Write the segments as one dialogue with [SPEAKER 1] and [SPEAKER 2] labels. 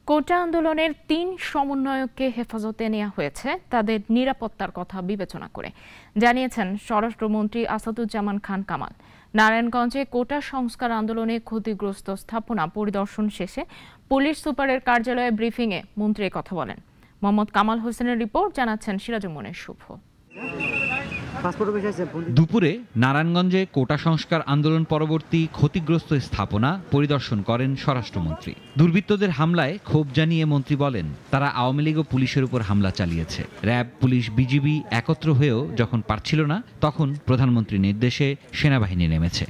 [SPEAKER 1] কোটা আন্দোলনের ৩ সমন্বয়ককে হেফাজতে নেওয়া হয়েছে তাদের নিরাপত্তার কথা বিবেচনা করে, জানিয়েছেন স্বরাষ্ট্রমন্ত্রী আসাদুজ্জামান খান কামাল। নারায়ণগঞ্জে কোটা সংস্কার আন্দোলনে ক্ষতিগ্রস্ত স্থাপনা পরিদর্শন শেষে পুলিশ সুপারের কার্যালয়ে ব্রিফিংয়ে মন্ত্রী কথা বলেন। মোহাম্মদ কামাল হোসেনের রিপোর্ট, জানাচ্ছেন সিরাজুমনের শুভ।
[SPEAKER 2] দুপুরে নারায়ণগঞ্জে কোটা সংস্কার আন্দোলন পরবর্তী ক্ষতিগ্রস্ত স্থাপনা পরিদর্শন করেন স্বরাষ্ট্রমন্ত্রী। দুর্বৃত্তদের হামলায় ক্ষোভ জানিয়ে মন্ত্রী বলেন, তারা আওয়ামী লীগ ও পুলিশের উপর হামলা চালিয়েছে। র্যাব, পুলিশ, বিজিবি একত্র হয়েও যখন পারছিল না, তখন প্রধানমন্ত্রীর নির্দেশে সেনাবাহিনী নেমেছে।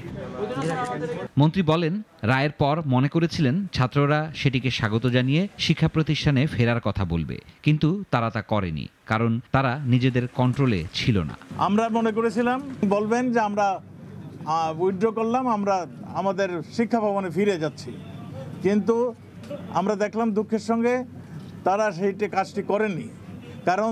[SPEAKER 2] মন্ত্রী বলেন, রায়ের পর মনে করেছিলেন ছাত্ররা সেটিকে স্বাগত জানিয়ে শিক্ষা প্রতিষ্ঠানে ফেরার কথা বলবে, কিন্তু তারা তা করেনি, কারণ তারা নিজেদের কন্ট্রোলে ছিল না।
[SPEAKER 3] আমরা মনে করেছিলাম বলবেন যে আমরা উইথড্র করলাম, আমরা আমাদের শিক্ষা ভবনে ফিরে যাচ্ছি, কিন্তু আমরা দেখলাম দুঃখের সঙ্গে তারা সেইটি কাজটি করেনি, কারণ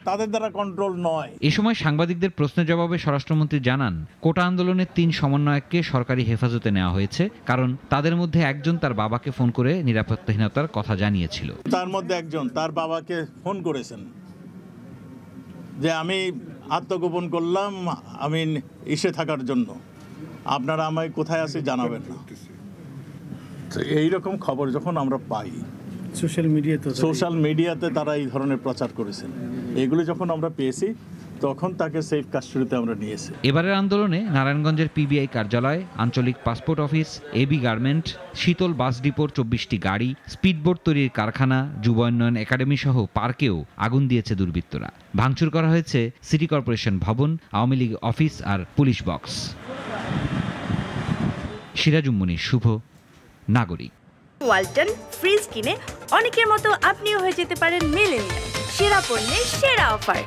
[SPEAKER 3] তাদের দ্বারা কন্ট্রোল নয়।
[SPEAKER 2] এ সময় সাংবাদিকদের প্রশ্নের জবাবে স্বরাষ্ট্রমন্ত্রী জানান, কোটা আন্দোলনের ৩ সমন্বয়ককে সরকারি হেফাজতে নেওয়া হয়েছে, কারণ তাদের মধ্যে একজন তার বাবাকে ফোন করে নিরাপত্তাহীনতার কথা জানিয়েছিল।
[SPEAKER 3] তার মধ্যে একজন তার বাবাকে ফোন করেছেন যে আমি আত্মগোপন করলাম, আমি ইসে থাকার জন্য, আপনারা আমায় কোথায় আছি জানাবেন না। তো এইরকম খবর যখন আমরা পাই সোশ্যাল মিডিয়াতে তারা এই ধরনের প্রচার করেছেন, এগুলো যখন আমরা পেয়েছি তখন তাকে সেফ কাস্টডিতে আমরা নিয়েছি।
[SPEAKER 2] এবারের আন্দোলনে নারায়ণগঞ্জের পিবিআই কার্যালয়, আঞ্চলিক পাসপোর্ট অফিস, এবি গার্মেন্ট, শীতল বাস ডিপোর 24টি গাড়ি, স্পিডবোট তৈরির কারখানা, যুব উন্নয়ন একাডেমি সহ পার্কেও আগুন দিয়েছে দুর্বৃত্তরা। ভাঙচুর করা হয়েছে সিটি কর্পোরেশন ভবন, আওয়ামী লীগ অফিস আর পুলিশ বক্স। সিরাজুমনির শুভ, নাগরিক।
[SPEAKER 4] ওয়ালটন ফ্রিজ কিনে অনেকের মতো আপনিও হয়ে যেতে পারেন মিলেনিয়াল। সেরা পণ্যের সেরা অফার।